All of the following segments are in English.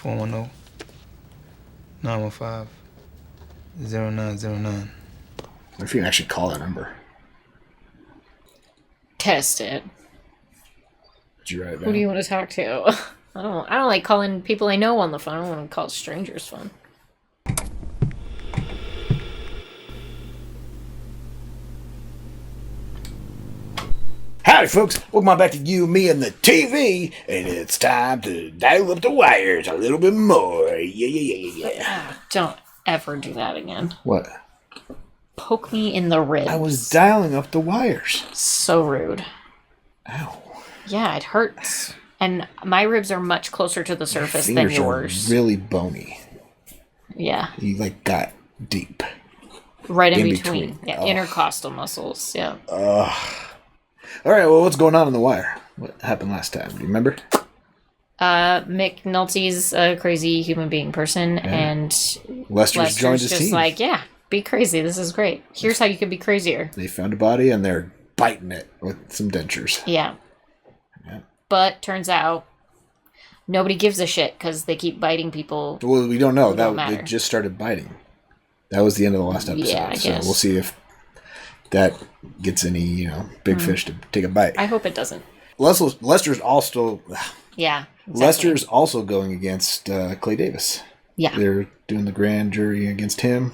410-915-0909. What if you can actually call that number? Test it. Did you write it down? Who do you want to talk to? I don't like calling people I know on the phone. I don't want to call strangers phone. Howdy, folks. Welcome back to You, Me, and the TV. And it's time to dial up the wires a little bit more. Yeah. Don't ever do that again. What? Poke me in the ribs. I was dialing up the wires. So rude. Ow. Yeah, it hurts. And my ribs are much closer to the surface than Fingers yours. are really bony. Yeah. You, got deep. Right in between. Yeah, intercostal muscles. Yeah. All right, well, what's going on in the wire? What happened last time? Do you remember? McNulty's a crazy human being person, and Lester's joined his just team. like, yeah, be crazy. This is great. Here's how you could be crazier. They found a body, and they're biting it with some dentures. Yeah. But turns out nobody gives a shit because they keep biting people. Well, we don't know. They They just started biting. That was the end of the last episode. Yeah, I so guess. we'll see if that gets any, big fish to take a bite. I hope it doesn't. Lester's also Yeah. Exactly. Lester's also going against Clay Davis. Yeah. They're doing the grand jury against him.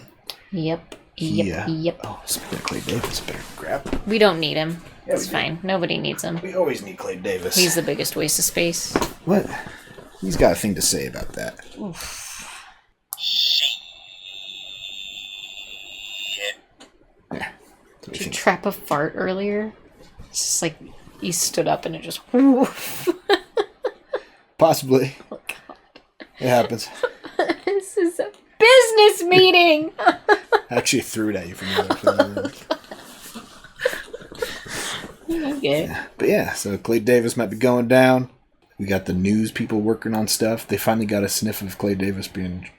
Yep. Oh, speaking of Clay Davis, better grab. We don't need him. Yeah, It's fine. Nobody needs him. We always need Clay Davis. He's the biggest waste of space. What? He's got a thing to say about that. Oof. Yeah. Did you trap a fart earlier? It's just like you stood up and it just woof. Possibly. Oh, God. It happens. This is a business meeting. I actually threw it at you from the other side. Okay. Yeah. But yeah, so Clay Davis might be going down. We got the news people working on stuff. They finally got a sniff of Clay Davis being,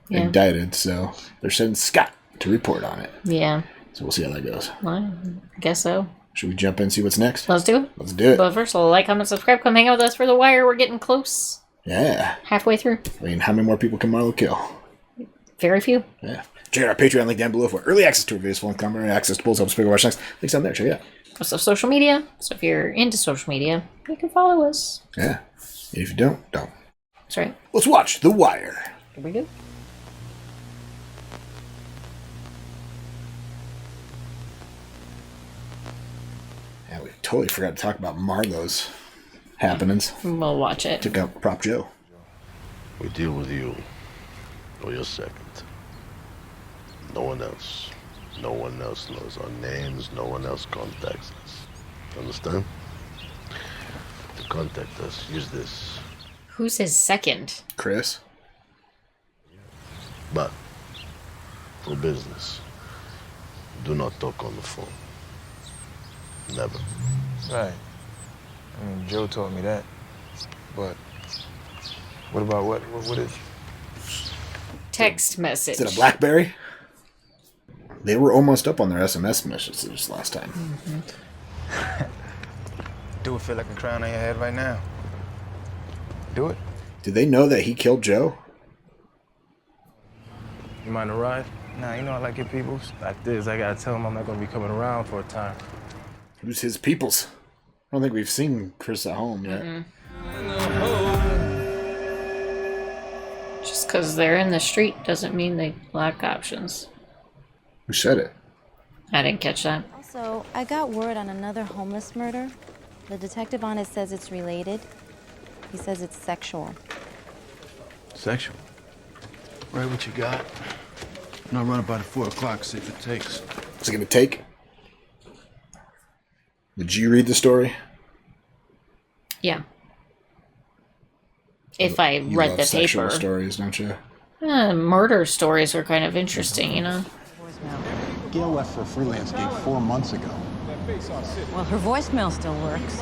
indicted. So they're sending Scott to report on it. Yeah. So we'll see how that goes. Well, I guess so. Should we jump in and see what's next? Let's do it. Let's do it. But first, like, comment, subscribe. Come hang out with us for The Wire. We're getting close. Yeah. Halfway through. I mean, how many more people can Marlo kill? Very few. Yeah. Check out our Patreon link down below for early access to our videos, full commentary, access to polls, help us pick our watch next. Links down there. Check it out. Also, social media. So if you're into social media, you can follow us. Yeah. If you don't, don't. That's right. Let's watch The Wire. Here we go. Yeah, we totally forgot to talk about Marlo's happenings. We'll watch it. Took out Prop Joe. We deal with you, or your second. No one else. No one else knows our names. No one else contacts us. Understand? To contact us, use this. Who's his second? Chris. But, for business, do not talk on the phone. Never. Right. I mean, Joe told me that. But what about what is? Text message. Is it a BlackBerry? They were almost up on their SMS messages last time. Mm-hmm. Do it feel like a crown on your head right now? Do it. Did they know that he killed Joe? You mind to ride? Nah, you know I like your peoples. Like this, I gotta tell him I'm not gonna be coming around for a time. Who's his peoples? I don't think we've seen Chris at home yet. Just because they're in the street doesn't mean they lack options. Who said it? I didn't catch that. Also, I got word on another homeless murder. The detective on it says it's related. He says it's sexual. Sexual? Right, what you got? And I'll run about at 4 o'clock, see if it takes. What's it gonna take? Did you read the story? Yeah. If I You read love the sexual paper. stories, don't you? Murder stories are kind of interesting, you know? Gail left for a freelance gig 4 months ago. Well, her voicemail still works.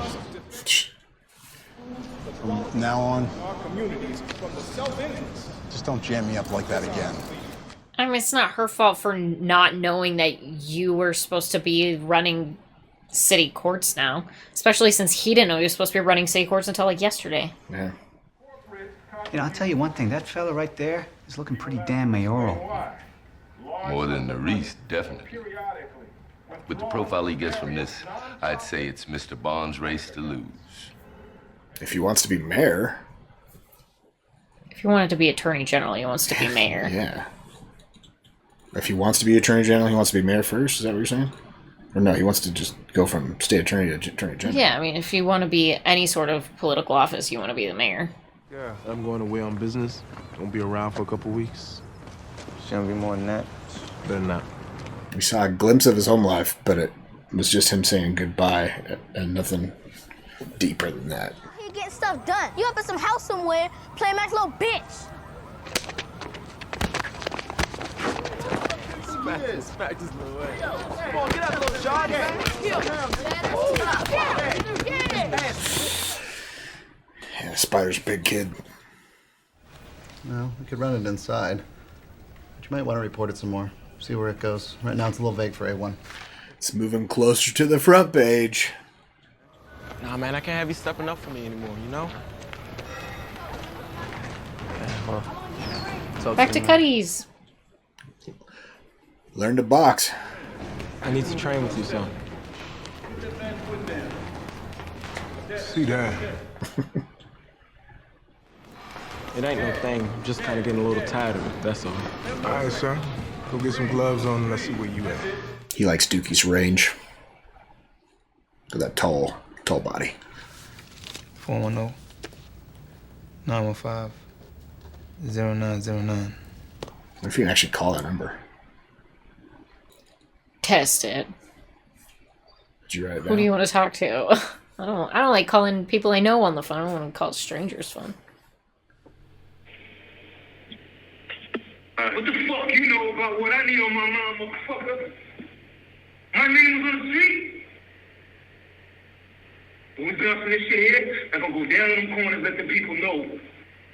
From now on, just don't jam me up like that again. I mean, it's not her fault for not knowing that you were supposed to be running city courts now. Especially since he didn't know he was supposed to be running city courts until, like, yesterday. Yeah. You know, I'll tell you one thing. That fella right there is looking pretty damn mayoral. More than the Reese, definitely. With the profile he gets from this, I'd say it's Mr. Bond's race to lose. If he wants to be mayor. If he wanted to be attorney general, he wants to be mayor. Yeah. If he wants to be attorney general, he wants to be mayor first. Is that what you're saying? Or no, he wants to just go from state attorney to attorney general. Yeah, I mean, if you want to be any sort of political office, you want to be the mayor. Yeah, I'm going away on business. Gonna be around for a couple weeks. Shouldn't be more than that. Better not. We saw a glimpse of his home life, but it was just him saying goodbye and nothing deeper than that. He getting stuff done. You up at some house somewhere playing Mac's little bitch. Smack this little way. Come on, get out, little John, man. Yeah, Spider's big kid. No, we could run it inside. But you might want to report it some more. See where it goes. Right now it's a little vague for A1. It's moving closer to the front page. Nah, man, I can't have you stepping up for me anymore, you know? Yeah, well, Back to Cuddy's. Learn to box. I need to train with you, son. See that? It ain't no thing. I'm just kind of getting a little tired of it, that's all. All right, sir. Go get some gloves on and let's see where you at. He likes Dookie's range. With that tall body. 410 915 0909. What if you can actually call that number? Test it. Did you write it down? Who do you want to talk to? I don't like calling people I know on the phone. I want to call strangers phone. What the fuck you know about what I need on my mind, motherfucker? My name's on the street. When we bouncing this shit here, I'm gonna go down in them corners, let the people know.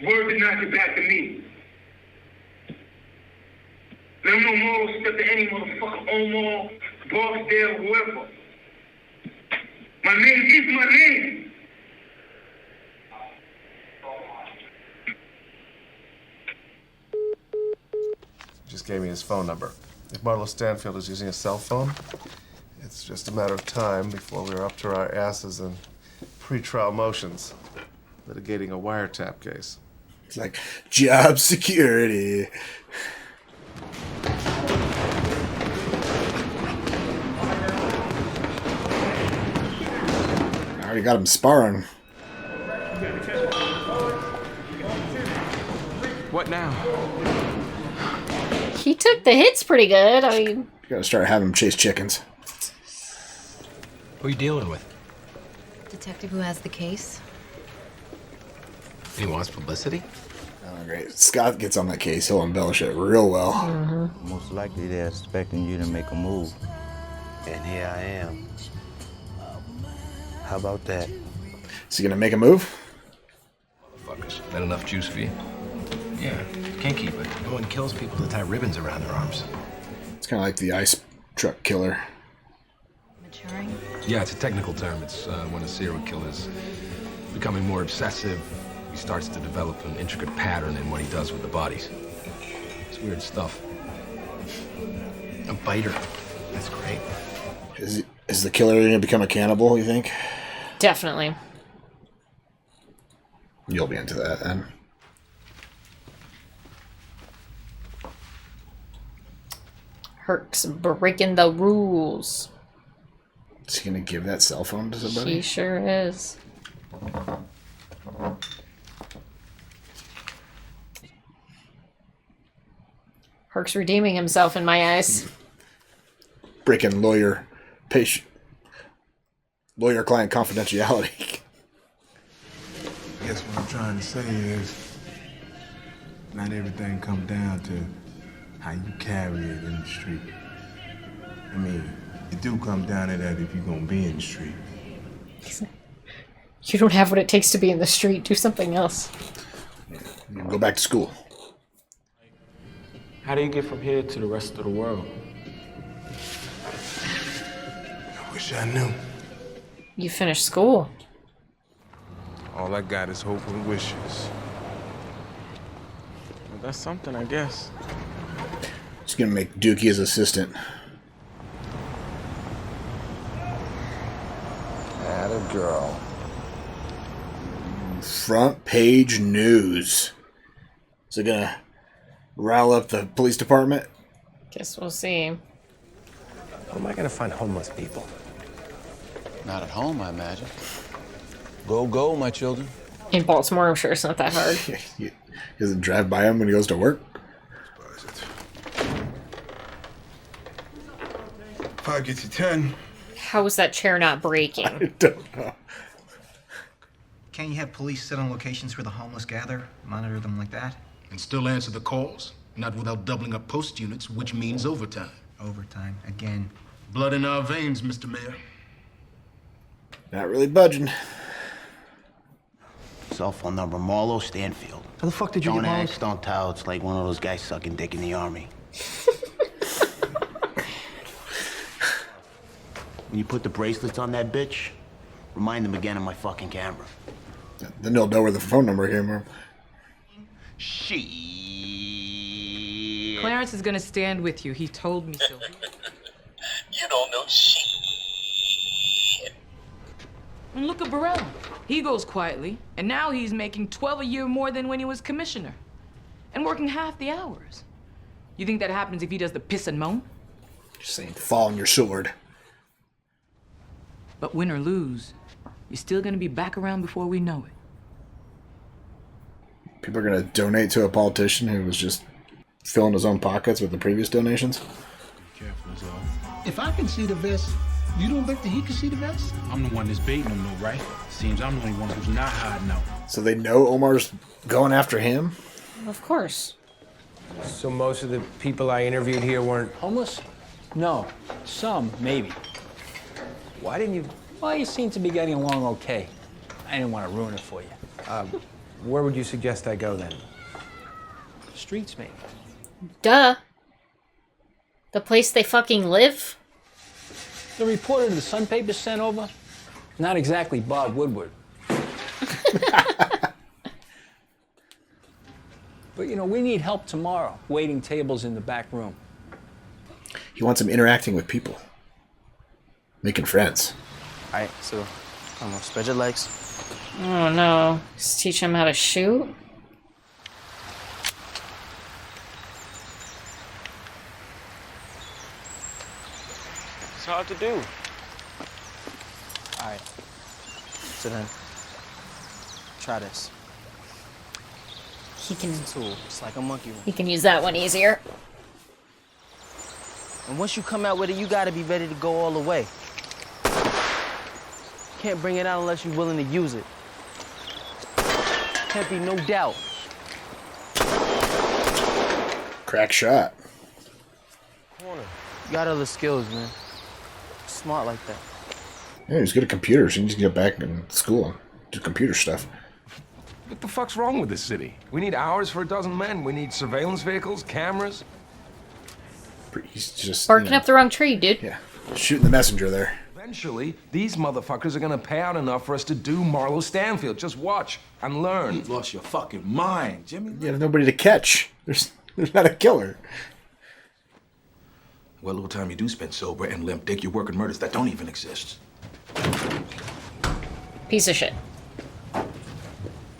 Word to knock it back to me. Let them know Marlo step to any motherfucker, Omar, Barksdale, whoever. My name is my name. Just gave me his phone number. If Marlo Stanfield is using a cell phone, it's just a matter of time before we're up to our asses in pre-trial motions, litigating a wiretap case. It's like job security. I already got him sparring. What now? He took the hits pretty good. I mean, You gotta start having him chase chickens. Who are you dealing with? Detective who has the case. He wants publicity? Oh, great. Scott gets on that case. He'll embellish it real well. Mm-hmm. Most likely they're expecting you to make a move. And here I am. How about that? Is he gonna make a move? Fuckers. That enough juice for you? Yeah, can't keep it. No one kills people to tie ribbons around their arms. It's kind of like the ice truck killer. Maturing? Yeah, it's a technical term. It's when a serial killer's becoming more obsessive. He starts to develop an intricate pattern in what he does with the bodies. It's weird stuff. A biter. That's great. Is the killer gonna become a cannibal, you think? Definitely. You'll be into that then. Herc's breaking the rules. Is he gonna give that cell phone to somebody? He sure is. Herc's redeeming himself in my eyes. Breaking lawyer-client confidentiality. I guess what I'm trying to say is, not everything comes down to how you carry it in the street. I mean, it do come down to that if you're gonna be in the street. You don't have what it takes to be in the street. Do something else. You go back to school. How do you get from here to the rest of the world? I wish I knew. You finished school. All I got is hope and wishes. That's something, I guess. He's gonna make Dookie his assistant. Atta girl. Front page news. Is it gonna rile up the police department? Guess we'll see. How am I gonna find homeless people? Not at home, I imagine. Go, go, my children. In Baltimore, I'm sure it's not that hard. He doesn't drive by him when he goes to work. If I get you 10. How is that chair not breaking? I don't know. Can't you have police sit on locations where the homeless gather, monitor them like that? And still answer the calls, not without doubling up post units, which means overtime. Overtime, again. Blood in our veins, Mr. Mayor. Not really budging. Cell phone number, Marlo Stanfield. How the fuck did you don't get ask, don't tell. It's like one of those guys sucking dick in the army. When you put the bracelets on that bitch, remind them again of my fucking camera. Then they'll know where the phone number came from. Clarence is gonna stand with you. He told me so. You don't know shit. And look at Burrell. He goes quietly, and now he's making 12 a year more than when he was commissioner. And working half the hours. You think that happens if he does the piss and moan? Just saying, fall on your sword. But win or lose, you're still gonna be back around before we know it. People are gonna donate to a politician who was just filling his own pockets with the previous donations. Careful, is all. If I can see the vest, you don't think that he can see the vest? I'm the one that's baiting him, though, right? Seems I'm the only one who's not hiding out. So they know Omar's going after him? Of course. So most of the people I interviewed here weren't homeless? No. Some, maybe. Why didn't you? Well, you seem to be getting along okay. I didn't want to ruin it for you. Where would you suggest I go then? Streets, maybe. Duh. The place they fucking live? The reporter the Sun paper sent over? Not exactly Bob Woodward. But, you know, we need help tomorrow, waiting tables in the back room. He wants him interacting with people. Making friends. Alright, so, I don't know, spread your legs. Oh no. Just teach him how to shoot? It's hard to do. Alright. So then, try this. He can. Tool. It's like a monkey wrench. He can use that one easier. And once you come out with it, you gotta be ready to go all the way. Can't bring it out unless you're willing to use it. Can't be no doubt. Crack shot. You got other skills, man. Smart like that. Yeah, he's good at computers. He needs to get back in school and do computer stuff. What the fuck's wrong with this city? We need hours for a dozen men. We need surveillance vehicles, cameras. He's just Barking up the wrong tree, dude. Yeah, shooting the messenger there. Eventually, these motherfuckers are gonna pay out enough for us to do Marlo Stanfield. Just watch and learn. You've lost your fucking mind, Jimmy. You have nobody to catch. There's not a killer. What little time you do spend sober and limp dick, you're working murders that don't even exist. Piece of shit. What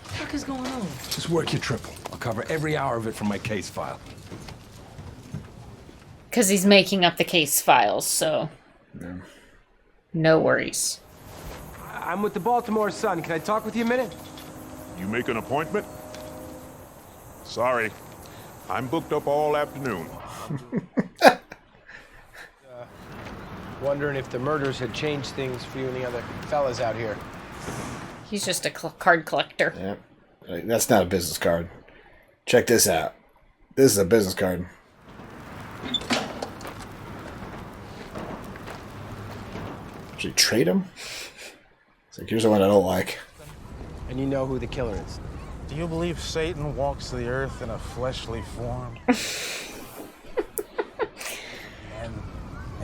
the fuck is going on? Just work your triple. I'll cover every hour of it from my case file. Because he's making up the case files, so... Yeah. No worries. I'm with the Baltimore Sun. Can I talk with you a minute? You make an appointment? Sorry. I'm booked up all afternoon. Wondering if the murders had changed things for you and the other fellas out here. He's just a card collector. Yeah. That's not a business card. Check this out. This is a business card. Should we trade him? It's like, here's the one I don't like. And you know who the killer is. Do you believe Satan walks the earth in a fleshly form?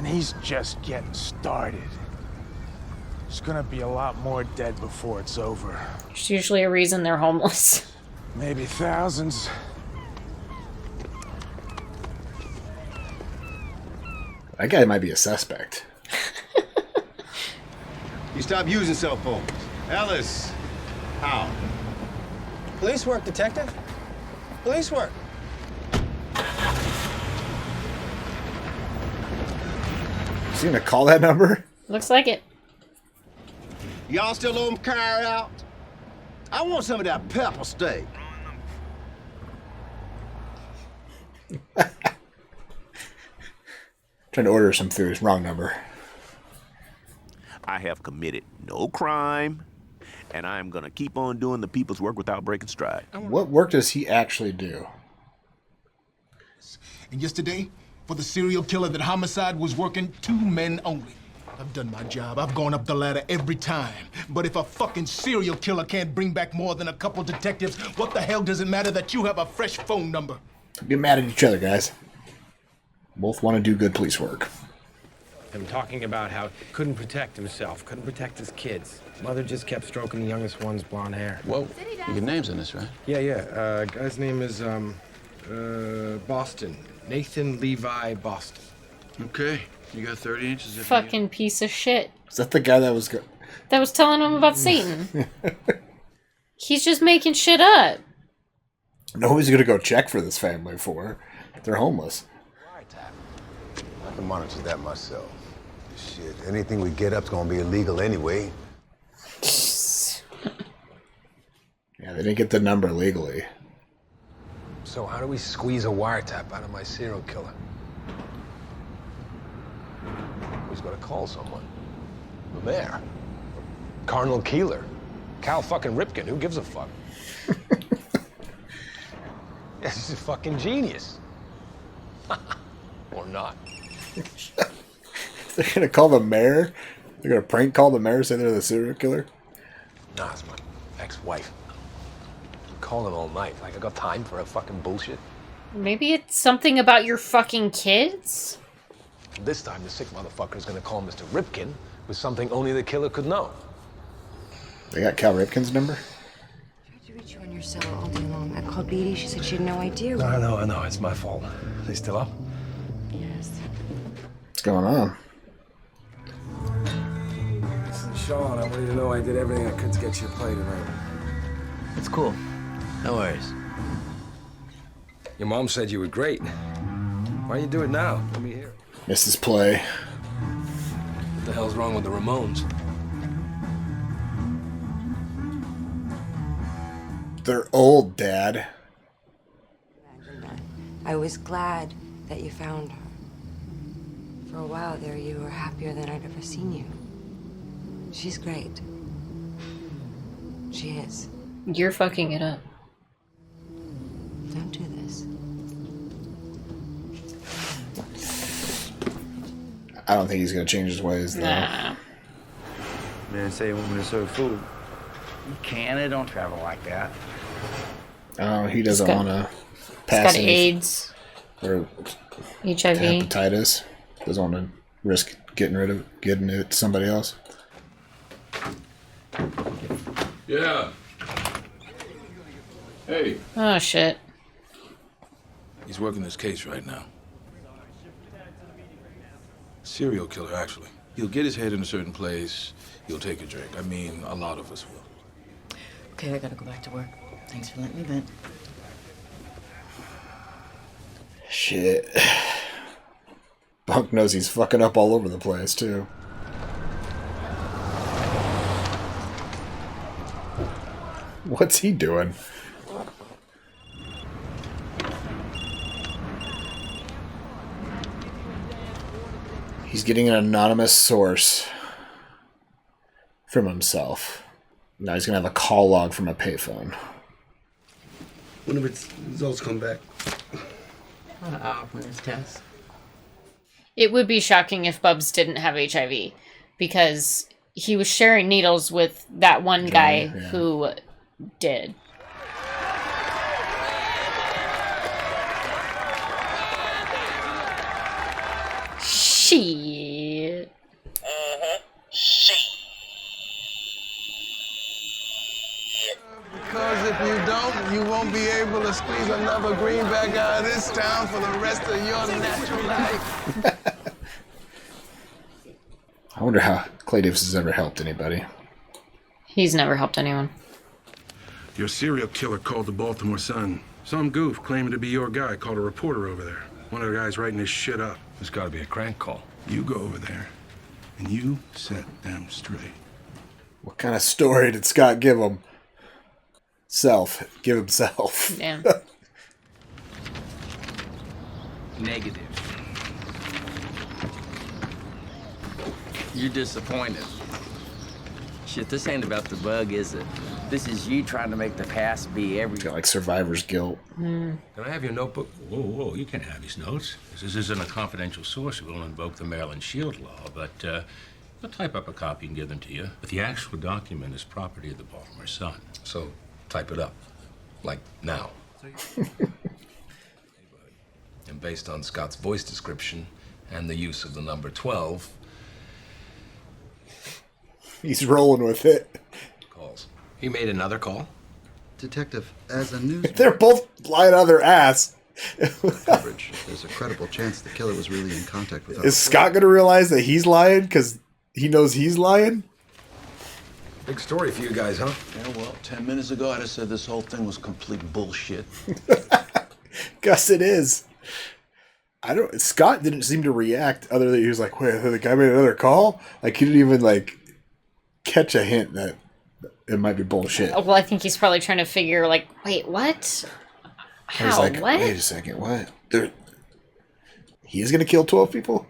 and he's just getting started. There's gonna be a lot more dead before it's over. There's usually a reason they're homeless. Maybe thousands. That guy might be a suspect. You stop using cell phones. Ellis, how? Police work, detective. Police work. Is he gonna call that number? Looks like it. Y'all still owe him car out? I want some of that pepper steak. Trying to order some food. Wrong number. I have committed no crime, and I am going to keep on doing the people's work without breaking stride. What work does he actually do? And yesterday, for the serial killer that homicide was working 2 men only. I've done my job. I've gone up the ladder every time. But if a fucking serial killer can't bring back more than a couple detectives, what the hell does it matter that you have a fresh phone number? Get mad at each other, guys. Both want to do good police work. Him talking about how he couldn't protect himself, couldn't protect his kids. Mother just kept stroking the youngest one's blonde hair. Whoa, your name's in this, right? Yeah. Guy's name is, Boston. Nathan Levi Boston. Okay, you got 30 inches of Fucking piece of shit. Is that the guy that was... That was telling him about Satan. He's just making shit up. Nobody's gonna go check for this family for. They're homeless. I can monitor that myself. Shit, anything we get up's gonna be illegal anyway. Yeah, they didn't get the number legally. So how do we squeeze a wiretap out of my serial killer? He's gonna call someone. The mayor. Cardinal Keeler. Cal fucking Ripken. Who gives a fuck? Yeah, he's a fucking genius. Or not. They're gonna call the mayor? They're gonna prank call the mayor, say they're the serial killer? Nah, it's my ex-wife. I'm calling all night. Like, I got time for a fucking bullshit. Maybe it's something about your fucking kids? This time, the sick motherfucker's gonna call Mr. Ripken with something only the killer could know. They got Cal Ripken's number? I reached you on your cell all day long. I called Beatty. She said she had no idea. I know. It's my fault. They still up? Yes. What's going on? Listen, Sean, I want you to know I did everything I could to get you a play tonight. It's cool. No worries. Your mom said you were great. Why you do it now? Let me hear it. Missed his play. What the hell's wrong with the Ramones? They're old, Dad. I was glad that you found her. For a while there, you were happier than I'd ever seen you. She's great. She is. You're fucking it up. Don't do this. I don't think he's gonna change his ways, though. Nah. Man, say you want me to serve food. You can. It don't travel like that. Oh, he doesn't want to He's pass got any- AIDS. or HIV. hepatitis. Doesn't want to risk getting it to somebody else. Yeah. Hey. Oh, shit. He's working this case right now. Serial killer, actually. He'll get his head in a certain place. He'll take a drink. I mean, a lot of us will. Okay, I gotta go back to work. Thanks for letting me vent. Shit. Bunk knows he's fucking up all over the place, too. What's he doing? He's getting an anonymous source from himself. Now he's gonna have a call log from a payphone. Whenever its results come back. When it's tests. It would be shocking if Bubs didn't have HIV, because he was sharing needles with that one guy who did. Shit. Because if you don't, you won't be able to squeeze another greenback out of this town for the rest of your natural life. I wonder how Clay Davis has ever helped anybody. He's never helped anyone. Your serial killer called the Baltimore Sun. Some goof claiming to be your guy called a reporter over there. One of the guys writing his shit up. There's got to be a crank call. You go over there, and you set them straight. What kind of story did Scott give him? Give himself. Yeah. Negative. You're disappointed. Shit, this ain't about the bug, is it? This is you trying to make the past be everything. Like survivor's guilt. Can I have your notebook? Whoa, you can't have his notes. This isn't a confidential source. We won't invoke the Maryland Shield Law, but we'll type up a copy and give them to you. But the actual document is property of the Baltimore Sun. So type it up. Like now. And based on Scott's voice description and the use of the number 12... He's rolling with it. Calls. He made another call? Detective, as a news... They're both lying on their ass. coverage, there's a credible chance the killer was really in contact with us. Is Scott going to realize that he's lying because he knows he's lying? Big story for you guys, huh? Yeah, well, 10 minutes ago, I'd have said this whole thing was complete bullshit. Gus, it is. Scott didn't seem to react other than he was like, wait, the guy made another call? Like, he didn't even, like, catch a hint that it might be bullshit. Well, I think he's probably trying to figure, like, wait, what? How? He's like, what? wait a second, what? He is going to kill 12 people?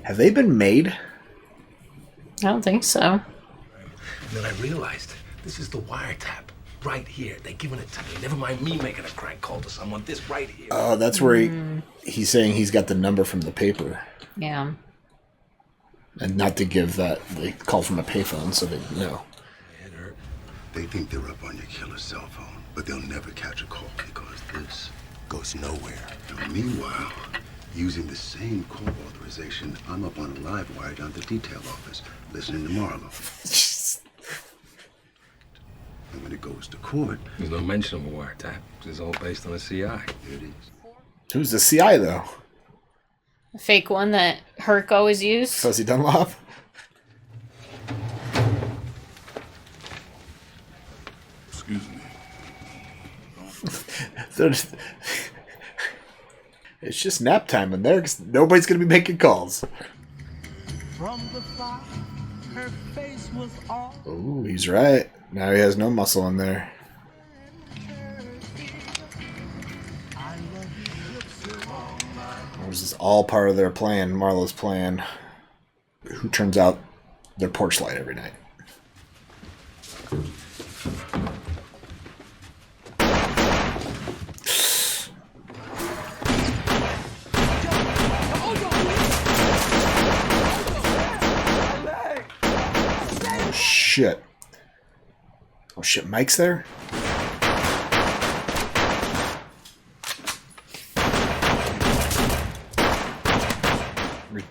Have they been made? I don't think so. And then I realized this is the wiretap right here. They're giving it to me. Never mind me making a crank call to someone. This right here. Oh, that's where he's saying he's got the number from the paper. Yeah. And not to give that, they call from a payphone so they know. They think they're up on your killer's cell phone, but they'll never catch a call because this goes nowhere. Now, meanwhile, using the same call authorization, I'm up on a live wire down at the detail office, listening to Marlo. And when it goes to court... There's no mention of a wiretap. It's all based on a CI. There it is. Who's the CI, though? A fake one that Herc always used. Fuzzy Dunlop? Excuse me. It's just nap time in there because nobody's going to be making calls. From the fire, her face was all... Oh, he's right. Now he has no muscle in there. Or is this all part of their plan, Marlo's plan? Who turns out their porch light every night? Oh, shit. Oh, shit, Mike's there?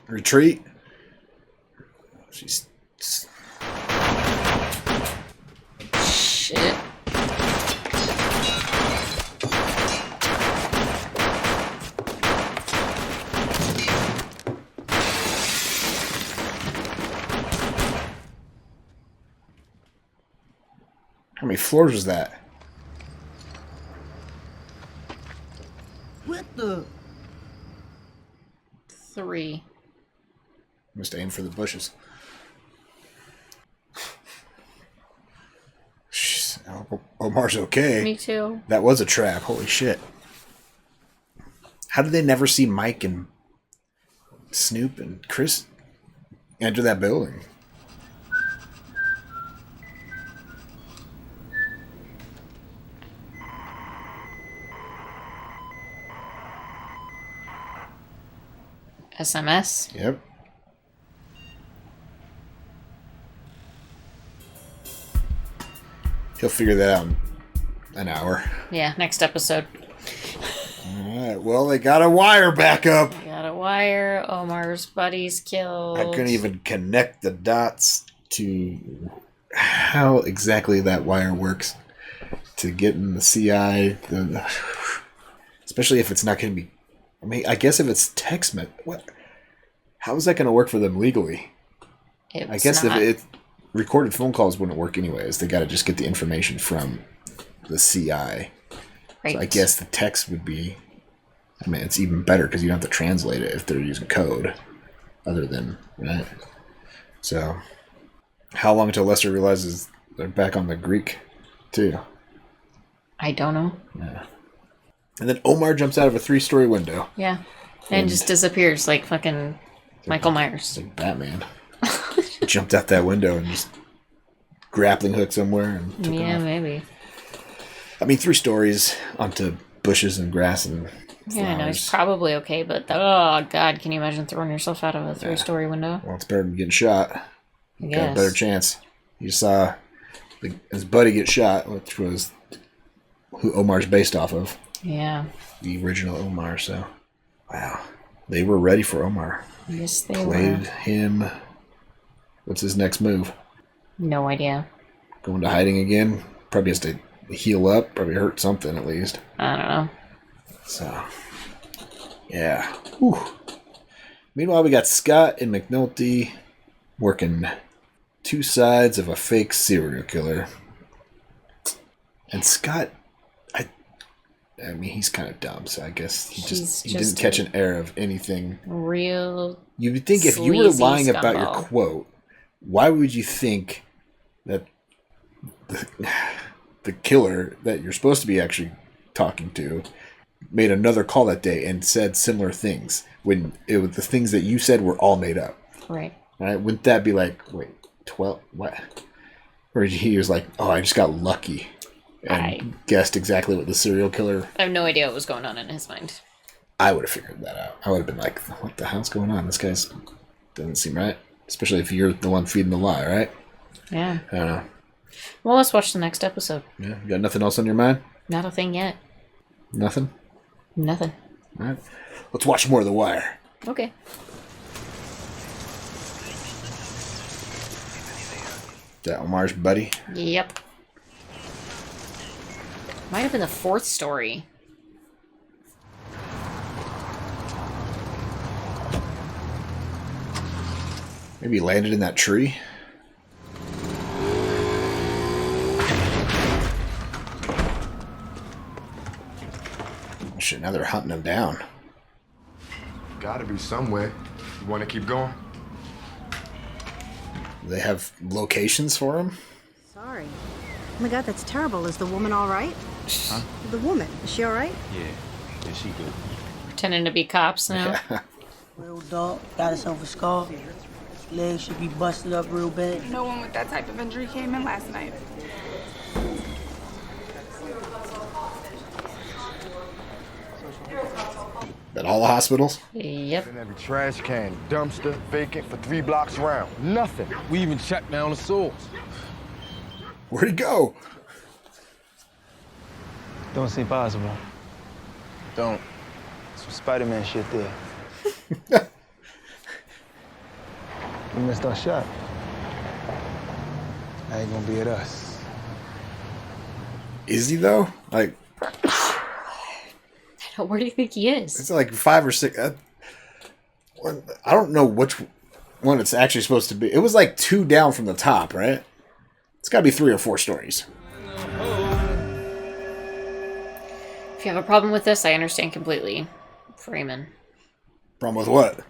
Retreat? She's... Shit. How many floors was that? What the... 3. Must aim for the bushes. Omar's okay. Me too. That was a trap. Holy shit. How did they never see Mike and Snoop and Chris enter that building? SMS? Yep. He'll figure that out in an hour. Yeah, next episode. Alright, well, they got a wire backup. Got a wire. Omar's buddy's killed. I couldn't even connect the dots to how exactly that wire works to get in the CI. It's Especially if it's not going to be... I mean, I guess if it's text... What? How is that going to work for them legally? I guess if it... Recorded phone calls wouldn't work anyways. They got to just get the information from the CI. Right. So I guess the text would be... I mean, it's even better because you don't have to translate it if they're using code. Other than... Right? So... How long until Lester realizes they're back on the Greek, too? I don't know. Yeah. And then Omar jumps out of a 3-story window. Yeah. And just disappears like fucking Michael Myers. Like Batman. Jumped out that window and just grappling hook somewhere and took off. Maybe. I mean, 3 stories onto bushes and grass and flowers. Yeah, I know. He's probably okay, but oh, God, can you imagine throwing yourself out of a 3-story window? Well, it's better than getting shot. I Got a better chance. You saw his buddy get shot, which was who Omar's based off of. Yeah. The original Omar, so. Wow. They were ready for Omar. Yes, they Played were. him. What's his next move? No idea. Going to hiding again? Probably has to heal up. Probably hurt something at least. I don't know. So. Yeah. Whew. Meanwhile, we got Scott and McNulty working 2 sides of a fake serial killer. And Scott, I mean, he's kind of dumb, so I guess he didn't catch an error of anything. Real. You would think if you were lying about your quote, why would you think that the killer that you're supposed to be actually talking to made another call that day and said similar things when it was the things that you said were all made up? Right. Right? Wouldn't that be like, wait, 12? What? Or he was like, oh, I just got lucky and guessed exactly what the serial killer... I have no idea what was going on in his mind. I would have figured that out. I would have been like, what the hell's going on? This guy's doesn't seem right. Especially if you're the one feeding the lie, right? Yeah. I don't know. Well, let's watch the next episode. Yeah. You got nothing else on your mind? Not a thing yet. Nothing? Nothing. All right. Let's watch more of The Wire. Okay. Is that Omar's buddy? Yep. Might have been the 4th story. Maybe he landed in that tree? Shit, now they're hunting him down. Gotta be somewhere. You want to keep going? They have locations for him? Sorry. Oh my God, that's terrible. Is the woman all right? Huh? The woman, is she all right? Yeah, she good. Pretending to be cops now. Real dog, got himself a scar. Legs should be busted up real bad. No one with that type of injury came in last night. At all the hospitals? Yep. In every trash can, dumpster, vacant for 3 blocks around. Nothing. We even checked down the source. Where'd he go? Don't seem possible. Don't. Some Spider-Man shit there. We missed our shot. That ain't gonna be at us. Is he though? Like, Where do you think he is? it's like 5 or 6. I don't know which one it's actually supposed to be. It was like 2 down from the top, right? It's got to be 3 or 4 stories. If you have a problem with this, I understand completely. Freeman. Problem with what?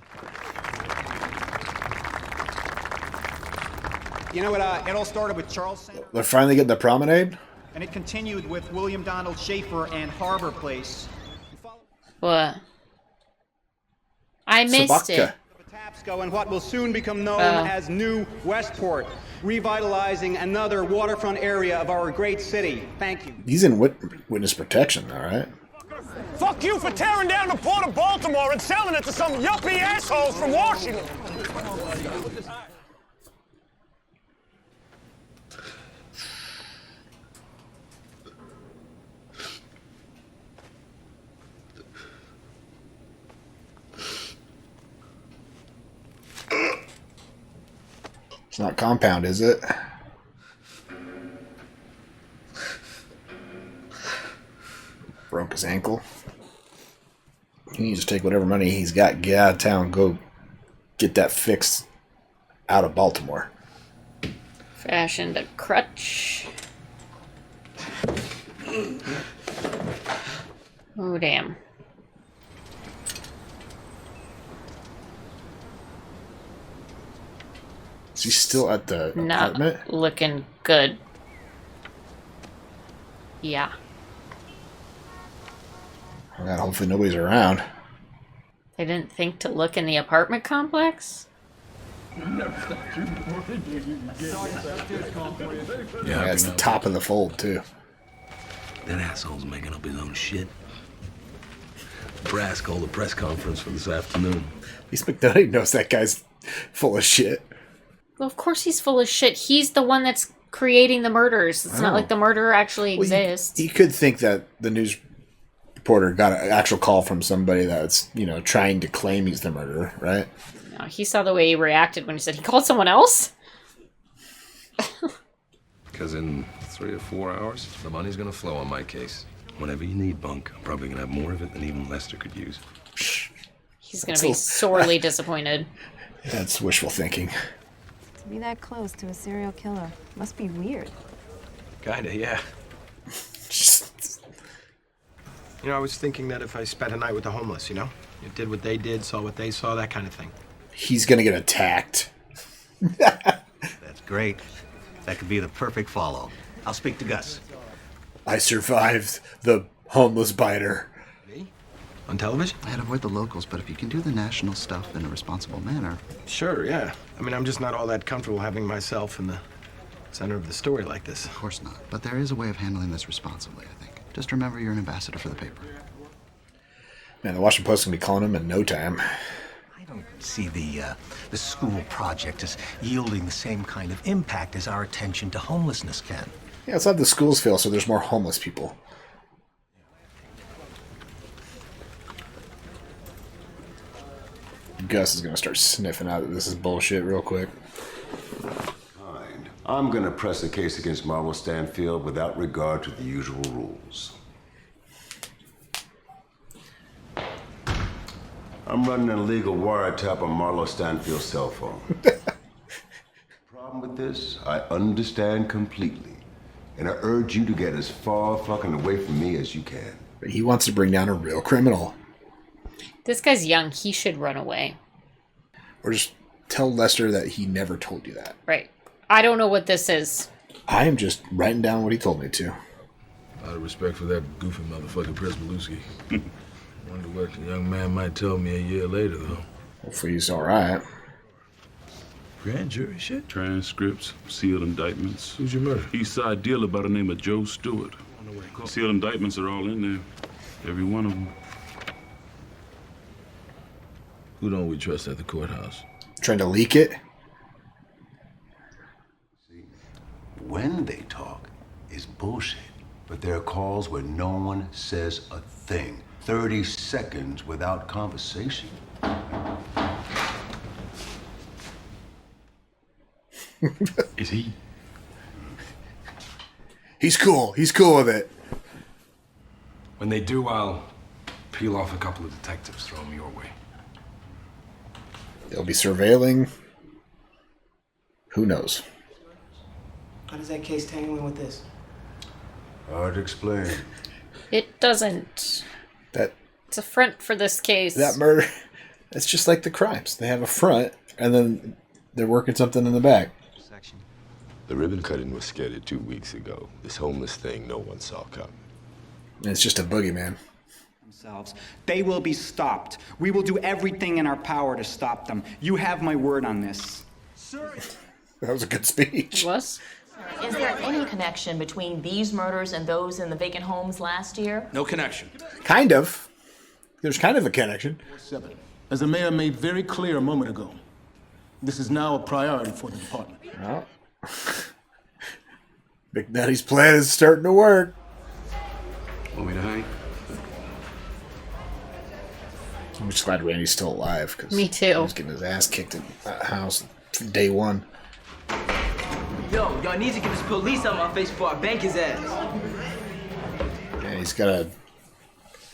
You know what? It all started with Charles Center, They're finally getting the promenade? and it continued with William Donald Schaefer and Harbor Place. What? I missed it. Patapsco and what will soon become known as New Westport, revitalizing another waterfront area of our great city. Thank you. He's in witness protection, all right? Fuck you for tearing down the port of Baltimore and selling it to some yuppie assholes from Washington. It's not compound, is it? Broke his ankle. He needs to take whatever money he's got, get out of town, go get that fixed out of Baltimore. Fashioned a crutch. Oh, damn. Is he still at the Not apartment? looking good. Yeah. God, hopefully nobody's around. They didn't think to look in the apartment complex? Yeah, it's the top of the fold, too. That asshole's making up his own shit. Brass called a press conference for this afternoon. At least McNutty knows that guy's full of shit. Well, of course he's full of shit. He's the one that's creating the murders. It's not like the murderer actually exists. You could think that the news reporter got an actual call from somebody that's, trying to claim he's the murderer, right? No, he saw the way he reacted when he said he called someone else. Because in 3 or 4 hours, the money's gonna flow on my case. Whenever you need, Bunk, I'm probably gonna have more of it than even Lester could use. He's gonna be sorely disappointed. That's wishful thinking. To be that close to a serial killer must be weird. Kinda, yeah. I was thinking that if I spent a night with the homeless, you did what they did, saw what they saw, that kind of thing. He's gonna get attacked. That's great. That could be the perfect follow. I'll speak to Gus. I survived the homeless biter. On television? I'd avoid the locals, but if you can do the national stuff in a responsible manner. Sure, yeah. I'm just not all that comfortable having myself in the center of the story like this. Of course not. But there is a way of handling this responsibly, I think. Just remember you're an ambassador for the paper. Man, the Washington Post can be calling him in no time. I don't see the school project as yielding the same kind of impact as our attention to homelessness can. Yeah, let's have the schools fail so there's more homeless people. Gus is gonna start sniffing out that this is bullshit real quick. I'm gonna press a case against Marlo Stanfield without regard to the usual rules. I'm running an illegal wiretap on Marlo Stanfield's cell phone. Problem with this, I understand completely. And I urge you to get as far fucking away from me as you can. But he wants to bring down a real criminal. This guy's young. He should run away. Or just tell Lester that he never told you that. Right. I don't know what this is. I am just writing down what he told me to. Out of respect for that goofy motherfucker Presbeluski. Wonder what the young man might tell me a year later, though. Hopefully he's alright. Grand jury shit? Transcripts, sealed indictments. Who's your murderer? East Side dealer by the name of Joe Stewart. Sealed indictments are all in there. Every one of them. Who don't we trust at the courthouse? Trying to leak it? When they talk is bullshit. But there are calls where no one says a thing. 30 seconds without conversation. Is he? He's cool. He's cool with it. When they do, I'll peel off a couple of detectives, throw them your way. They'll be surveilling. Who knows? How does that case tangle in with this? Hard to explain. It doesn't. It's a front for this case. That murder, it's just like the crimes. They have a front, and then they're working something in the back. The ribbon cutting was scheduled 2 weeks ago. This homeless thing no one saw coming. And it's just a boogeyman. Themselves. They will be stopped. We will do everything in our power to stop them. You have my word on this. Sir. That was a good speech. Was? Is there any connection between these murders and those in the vacant homes last year? No connection. Kind of. There's kind of a connection. 7. As the mayor made very clear a moment ago, this is now a priority for the department. Well, McNutty's plan is starting to work. Want me to hang? I'm just glad Randy's still alive. Cause Me too. He was getting his ass kicked in that house from day one. Yo, y'all need to get this police out of my face before I bank his ass. Yeah, he's got a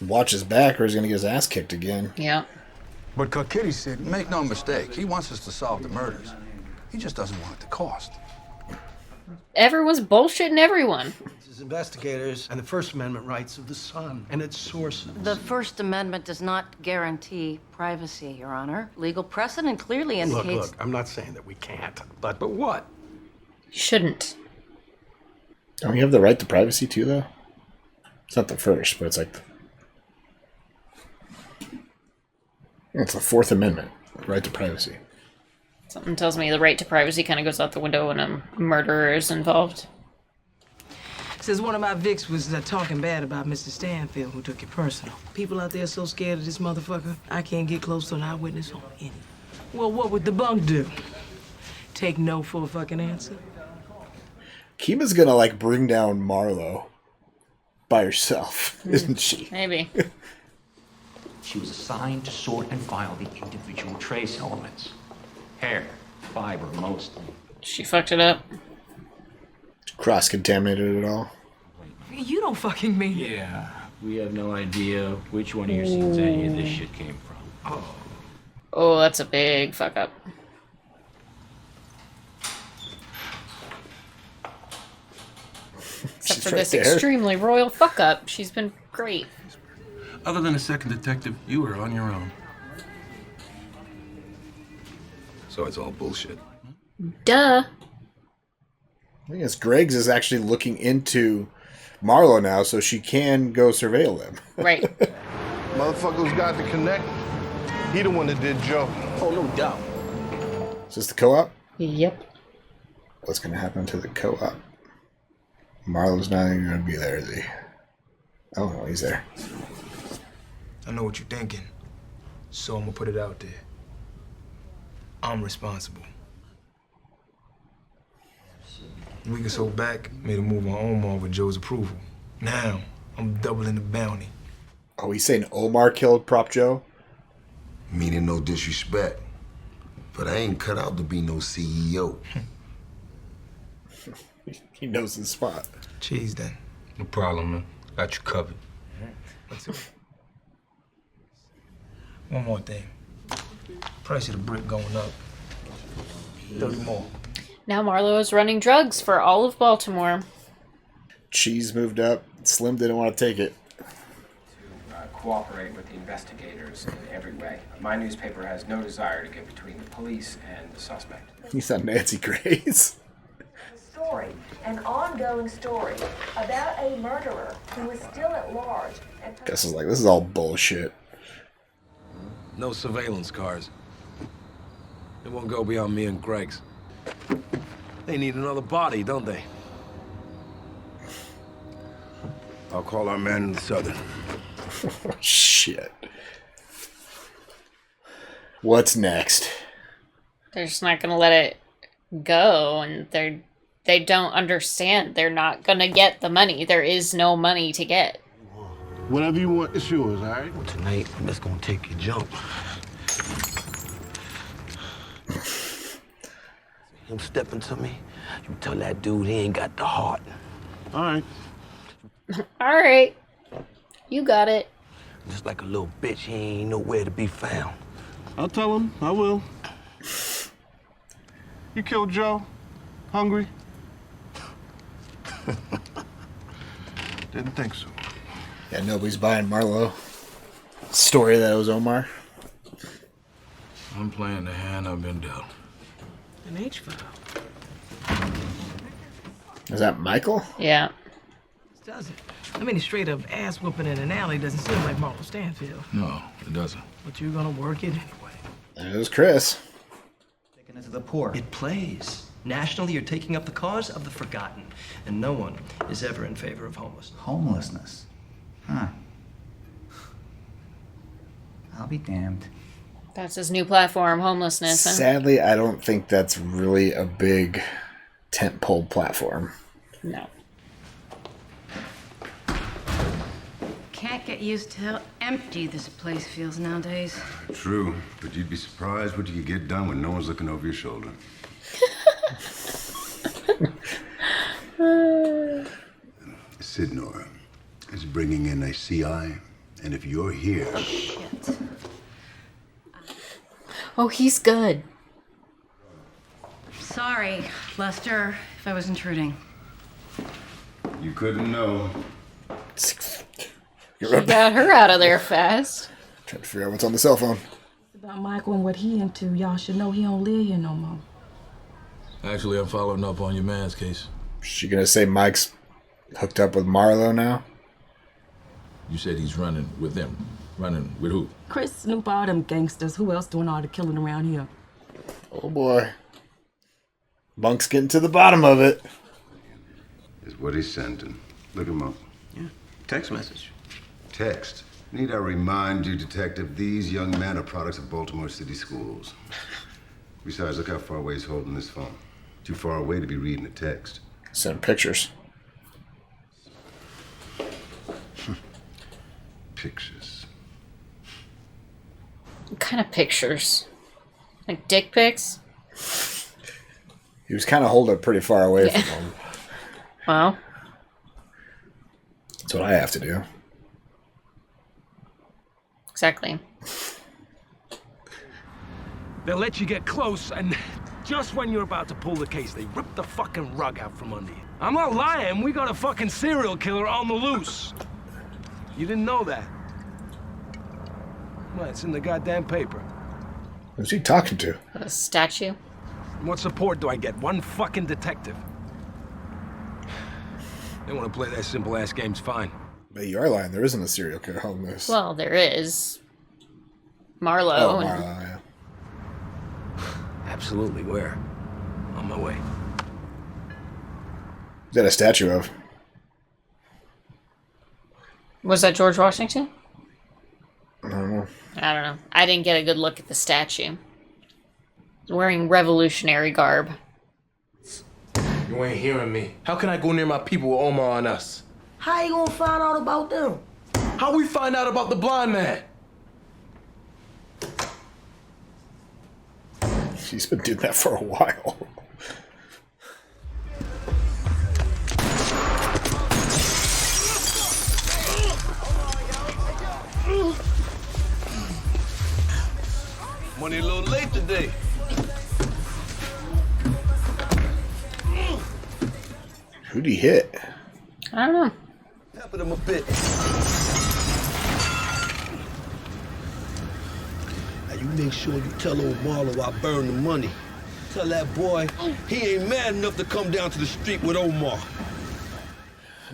watch his back or he's going to get his ass kicked again. Yeah. But Kitty said, make no mistake, he wants us to solve the murders. He just doesn't want it to cost. Everyone's bullshitting everyone. This is investigators and the First Amendment rights of the Sun and its sources. The First Amendment does not guarantee privacy, Your Honor. Legal precedent clearly indicates... Look, I'm not saying that we can't, but what? You shouldn't. Don't you have the right to privacy too, though? It's not the first, but it's like... It's the Fourth Amendment, right to privacy. Something tells me the right to privacy kind of goes out the window when a murderer is involved. Says one of my Vicks was talking bad about Mr. Stanfield, who took it personal. People out there so scared of this motherfucker, I can't get close to an eyewitness on any. Well, what would the bunk do? Take no for a fucking answer? Kima's gonna, like, bring down Marlo by herself, isn't she? Maybe. She was assigned to sort and file the individual trace elements. Hair, fiber, mostly. She fucked it up. Cross-contaminated it all. You don't fucking mean it. Yeah, we have no idea which one of your scenes any of this shit came from. Oh, that's a big fuck up. Except for this extremely royal fuck up, she's been great. Other than a second detective, you were on your own. So it's all bullshit. Duh. I guess Greg's is actually looking into Marlo now, so she can go surveil them. Right. Motherfucker who's got the connect, he the one that did Joe. Oh, no doubt. Is this the co-op? Yep. What's going to happen to the co-op? Marlo's not even going to be there, is he? Oh, no, he's there. I know what you're thinking, so I'm gonna put it out there. I'm responsible. A week or so back, made a move on Omar with Joe's approval. Now, I'm doubling the bounty. Oh, he's saying Omar killed Prop Joe? Meaning no disrespect, but I ain't cut out to be no CEO. He knows his spot. Cheese then. No problem, man. Got you covered. Let's see. One more thing. Price of the brick going up. 30 more. Now Marlo is running drugs for all of Baltimore. Cheese moved up. Slim didn't want to take it. Cooperate with the investigators in every way. My newspaper has no desire to get between the police and the suspect. He's on Nancy Grace. Story, an ongoing story about a murderer who is still at large. And Gus is like, this is all bullshit. No surveillance cars. It won't go beyond me and Greg's. They need another body, don't they? I'll call our man in the Southern. Shit. What's next? They're just not gonna let it go, and they don't understand. They're not gonna get the money. There is no money to get. Whatever you want, it's yours, all right? Well, tonight, I'm just gonna take your jump. Him stepping to me, you tell that dude he ain't got the heart. All right. All right. You got it. Just like a little bitch, he ain't nowhere to be found. I'll tell him. I will. You killed Joe? Hungry? Didn't think so. Yeah, nobody's buying Marlo. Story that it was Omar. I'm playing the hand I've been dealt. An H-file. Is that Michael? Yeah. Doesn't. I mean, straight up ass whooping in an alley doesn't seem like Marlo Stanfield. No, it doesn't. But you're gonna work it anyway. There's Chris. Taking it to the poor. It plays. Nationally, you're taking up the cause of the forgotten, and no one is ever in favor of homelessness. Homelessness? Huh. I'll be damned. That's his new platform, homelessness. Huh? Sadly, I don't think that's really a big tentpole platform. No. Can't get used to how empty this place feels nowadays. True, but you'd be surprised what you could get done when no one's looking over your shoulder. Sidnor is bringing in a CI And if you're here... Shit. Oh, he's good. Sorry, Lester, if I was intruding. You couldn't know. She got her out of there fast. Trying to figure out what's on the cell phone. About Michael and what he into, y'all should know he don't live here no more. Actually, I'm following up on your man's case. She gonna say Mike's hooked up with Marlo now? You said he's running with them. Running with who? Chris, Snoop, all them gangsters. Who else doing all the killing around here? Oh boy. Bunk's getting to the bottom of it. Is what he sent him. Look him up. Yeah. Text message. Text. Need I remind you, Detective, these young men are products of Baltimore City schools. Besides, look how far away he's holding this phone. Too far away to be reading a text. Send pictures. Pictures. What kind of pictures? Like dick pics? He was kind of holding it pretty far away from him. Well. That's what I have to do. Exactly. They'll let you get close, and just when you're about to pull the case, they rip the fucking rug out from under you. I'm not lying. We got a fucking serial killer on the loose. You didn't know that? Well, it's in the goddamn paper. Who's he talking to? A statue. What support do I get? One fucking detective. They want to play that simple-ass game's fine. But you are lying. There isn't a serial killer on this. Well, there is. Marlo. Oh, Marlo, yeah. Absolutely. Where? On my way. Is that a statue of? Was that George Washington? I don't know. I don't know. I didn't get a good look at the statue. He's wearing revolutionary garb. You ain't hearing me. How can I go near my people with Omar on us? How you gonna find out about them? How we find out about the blind man? She's been doing that for a while. Money a little late today. Who'd he hit? I don't know. Tapping him a bit. Now you make sure you tell old Marlo I burned the money. Tell that boy he ain't mad enough to come down to the street with Omar.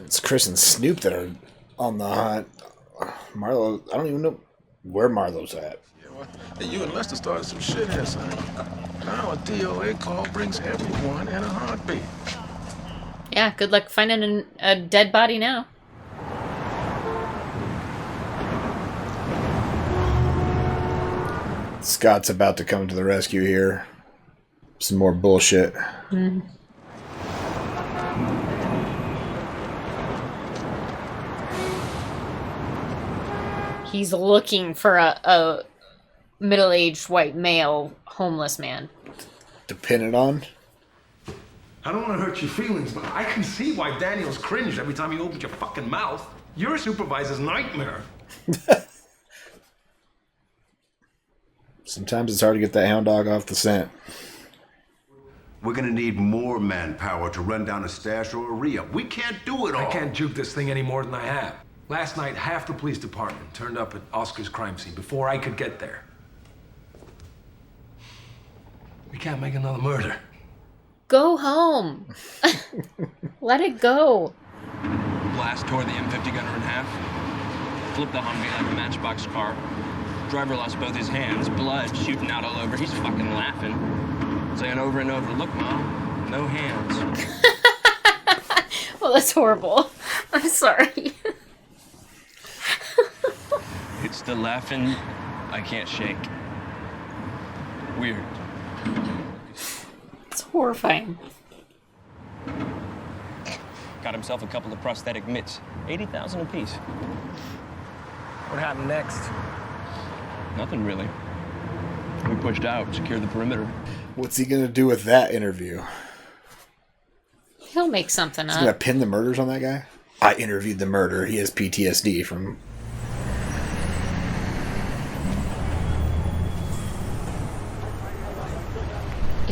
It's Chris and Snoop that are on the hunt. Marlo, I don't even know where Marlo's at. Hey, you and Lester started some shit here, son. Now a DOA call brings everyone in a heartbeat. Yeah, good luck finding a dead body now. Scott's about to come to the rescue here. Some more bullshit. Mm. He's looking for a middle-aged white male homeless man. Dependent on? I don't want to hurt your feelings, but I can see why Daniels cringed every time you opened your fucking mouth. You're a supervisor's nightmare. Sometimes it's hard to get that hound dog off the scent. We're gonna need more manpower to run down a stash or a re-up. We can't do it all. I can't juke this thing any more than I have. Last night, half the police department turned up at Oscar's crime scene before I could get there. We can't make another murder. Go home. Let it go. Blast tore the M50 gunner in half. Flipped the Humvee like a matchbox car. Driver lost both his hands, blood shooting out all over. He's fucking laughing. Saying over and over, "Look, Mom, no hands." Well, that's horrible. I'm sorry. It's the laughing I can't shake. Weird. It's horrifying. Got himself a couple of prosthetic mitts. 80,000 apiece. What happened next? Nothing really. We pushed out, secured the perimeter. What's he gonna do with that interview? He'll make something He's up. gonna pin the murders on that guy? I interviewed the murderer. He has PTSD from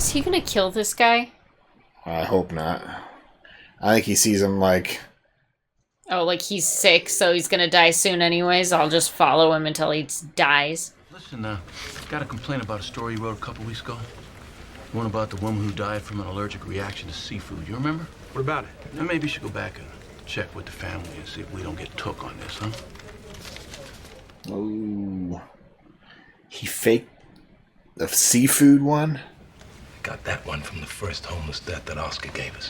Is he gonna kill this guy? I hope not. I think he sees him like... Oh, like he's sick, so he's gonna die soon anyways. I'll just follow him until he dies. Listen, got a complaint about a story you wrote a couple weeks ago. One about the woman who died from an allergic reaction to seafood. You remember? What about it? Now maybe you should go back and check with the family and see if we don't get took on this, huh? Oh. He faked the seafood one? Got that one from the first homeless death that Oscar gave us.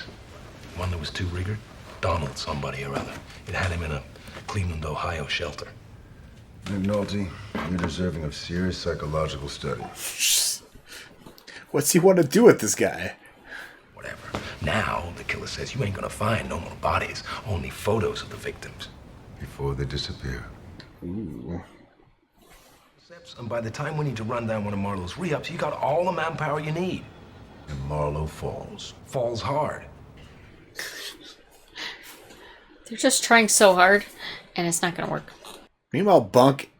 One that was too rigid. Donald somebody or other. It had him in a Cleveland, Ohio shelter. McNulty, you're deserving of serious psychological study. What's he want to do with this guy? Whatever. Now, the killer says you ain't gonna find no more bodies, only photos of the victims. Before they disappear. Ooh. And by the time we need to run down one of Marlo's re-ups, you got all the manpower you need. And Marlo falls. Falls hard. They're just trying so hard, and it's not gonna work. Meanwhile, Bunk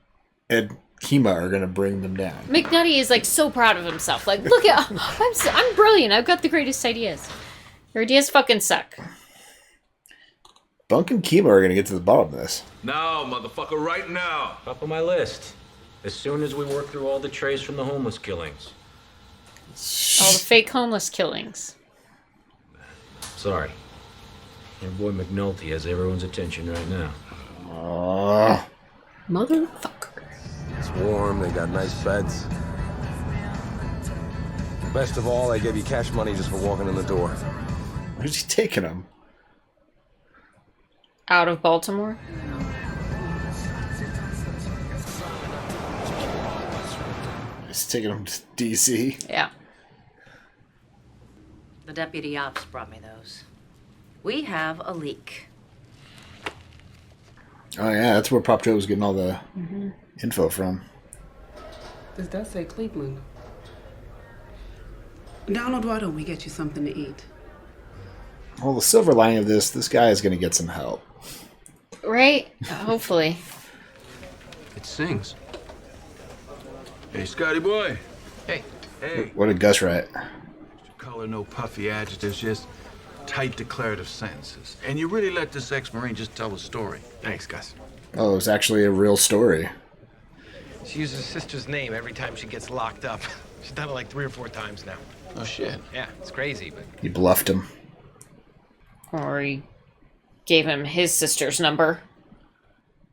and Kima are gonna bring them down. McNutty is like so proud of himself. Like, look at I'm brilliant. I've got the greatest ideas. Your ideas fucking suck. Bunk and Kima are gonna get to the bottom of this. Now, motherfucker, right now. Top of my list. As soon as we work through all the trays from the homeless killings. All the fake homeless killings. Sorry. Your boy McNulty has everyone's attention right now. Motherfucker. It's warm, they got nice beds. Best of all, they give you cash money just for walking in the door. Where's he taking him? Out of Baltimore? He's taking him to D.C. Yeah. The deputy ops brought me those. We have a leak. Oh yeah, that's where Pop Joe was getting all the info from. Does that say Cleveland? Donald, why don't we get you something to eat? Well, the silver lining of this guy is going to get some help. Right? Hopefully. It sings. Hey, Scotty boy. Hey. Hey. What did Gus write? Color, no puffy adjectives, just tight declarative sentences. And you really let this ex-Marine just tell a story. Thanks, Gus. Oh, it was actually a real story. She uses her sister's name every time she gets locked up. She's done it like 3 or 4 times now. Oh, shit. Yeah, it's crazy, but... He bluffed him. Or he gave him his sister's number.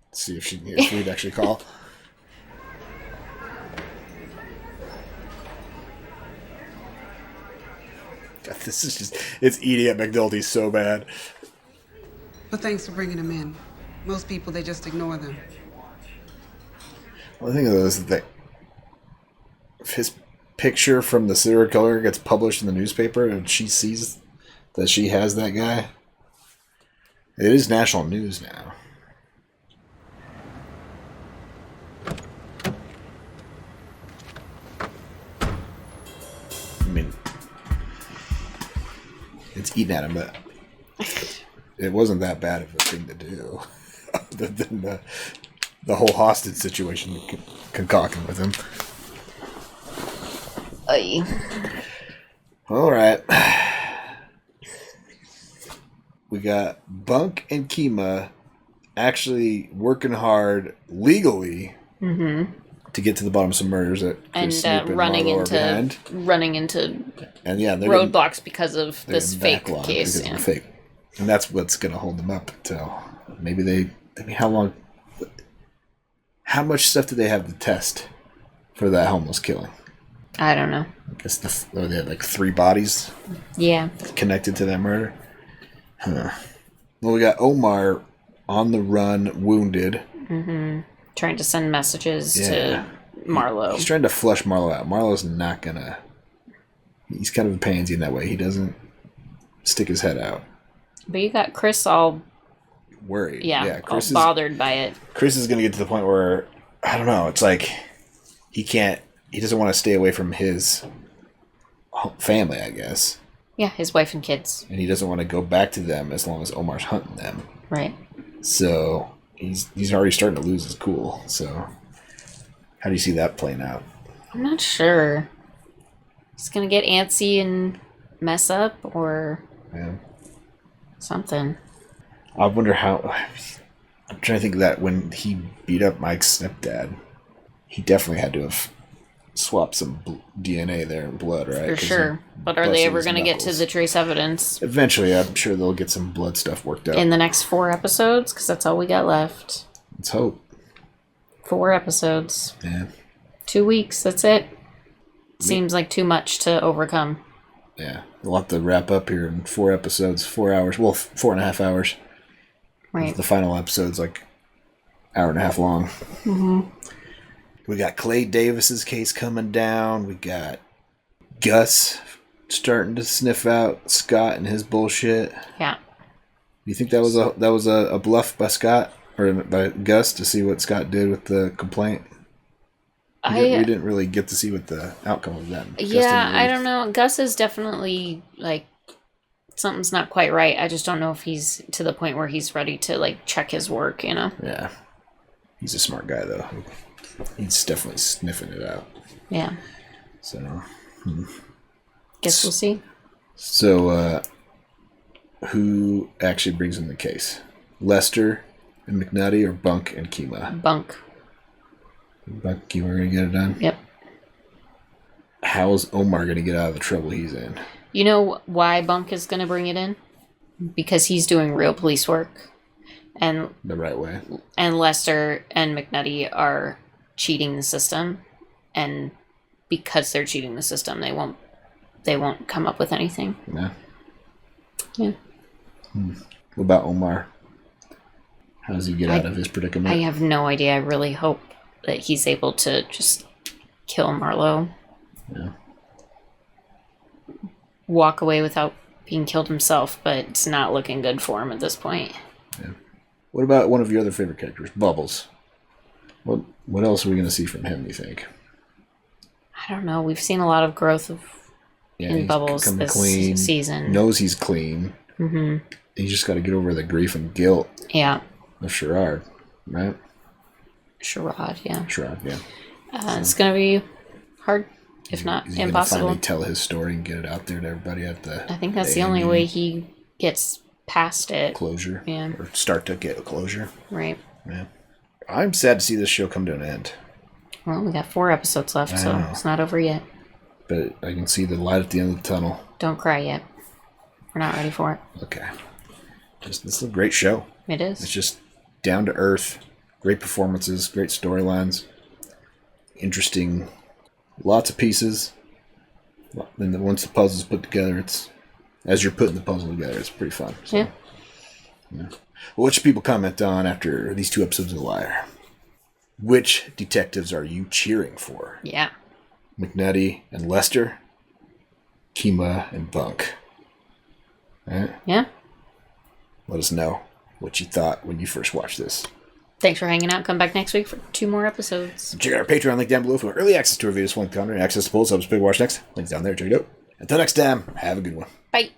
Let's see if we'd actually call. God, this is just... It's eating at McNulty so bad. But thanks for bringing them in. Most people, they just ignore them. Well, the thing is that if his picture from the serial killer gets published in the newspaper and she sees that she has that guy, it is national news now. I mean, it's eating at him, but it wasn't that bad of a thing to do. Other than the whole hostage situation concocting with him. Aye. All right. We got Bunk and Kima actually working hard legally to get to the bottom of some murders that Chris Snoop and running Marlo are behind. into And yeah, they're roadblocks because of they're this fake backlogged case. because of the fake. And that's what's going to hold them up until maybe they. I mean, how long? How much stuff do they have to test for that homeless killing? I don't know. I guess they had like 3 bodies. Yeah. Connected to that murder. Huh. Well, we got Omar on the run, wounded. Trying to send messages to Marlo. He's trying to flush Marlo out. Marlo's not gonna. He's kind of a pansy in that way. He doesn't stick his head out. But you got Chris all worried. Yeah, Chris all bothered by it. Chris is gonna get to the point where I don't know. It's like he doesn't want to stay away from his family, I guess. Yeah, his wife and kids. And he doesn't want to go back to them as long as Omar's hunting them. Right. So he's already starting to lose his cool. So how do you see that playing out? I'm not sure. he's gonna get antsy and mess up or something. I wonder how. I'm trying to think of that when he beat up Mike's stepdad. He definitely had to have swapped some DNA there in blood, right? For sure. But are they ever going to get to the trace evidence? Eventually, I'm sure they'll get some blood stuff worked out. In the next 4 episodes? Because that's all we got left. Let's hope. 4 episodes. Yeah. 2 weeks, that's it. Seems like too much to overcome. Yeah. We'll have to wrap up here in 4 episodes, 4 hours. Well, 4.5 hours. Right. The final episode's like hour and a half long. Mm-hmm. We got Clay Davis's case coming down. We got Gus starting to sniff out Scott and his bullshit. Yeah. You think that was a bluff by Scott or by Gus to see what Scott did with the complaint? We didn't really get to see what the outcome of that. Yeah, I don't know. Gus is definitely like something's not quite right. I just don't know if he's to the point where he's ready to like check his work. You know? Yeah. He's a smart guy though. He's definitely sniffing it out. Yeah. So, guess we'll see. So, who actually brings in the case? Lester and McNutty or Bunk and Kima? Bunk. Bunk and Kima are going to get it done? Yep. How is Omar going to get out of the trouble he's in? You know why Bunk is going to bring it in? Because he's doing real police work. And the right way. And Lester and McNutty are cheating the system, and because they're cheating the system, they won't come up with anything. Yeah. What about Omar? How does he get out of his predicament? I have no idea. I really hope that he's able to just kill Marlo. Yeah. Walk away without being killed himself, but it's not looking good for him at this point. Yeah. What about one of your other favorite characters, Bubbles? What else are we going to see from him, you think? I don't know. We've seen a lot of growth in Bubbles this season. Knows he's clean. Mm-hmm. He's just got to get over the grief and guilt. Yeah. Of Sherrod, right? Sherrod, yeah. It's going to be hard, if not is he impossible. Finally tell his story and get it out there to everybody at the. I think that's the only way he gets past it. Closure. Yeah. Or start to get a closure. Right. Yeah. I'm sad to see this show come to an end. Well, we got 4 episodes left, so it's not over yet. But I can see the light at the end of the tunnel. Don't cry yet. We're not ready for it. Okay. This is a great show. It is. It's just down to earth. Great performances, great storylines. Interesting. Lots of pieces. And then once the puzzle's put together, it's as you're putting the puzzle together, it's pretty fun. So, yeah. Well, what should people comment on after these 2 episodes of The Wire? Which detectives are you cheering for? Yeah. McNutty and Lester? Kima and Bunk? Right? Yeah. Let us know what you thought when you first watched this. Thanks for hanging out. Come back next week for 2 more episodes. Check out our Patreon link down below for early access to our videos, one content, and access to polls. Help us pick watch next. Link's down there. Check it out. Until next time, have a good one. Bye.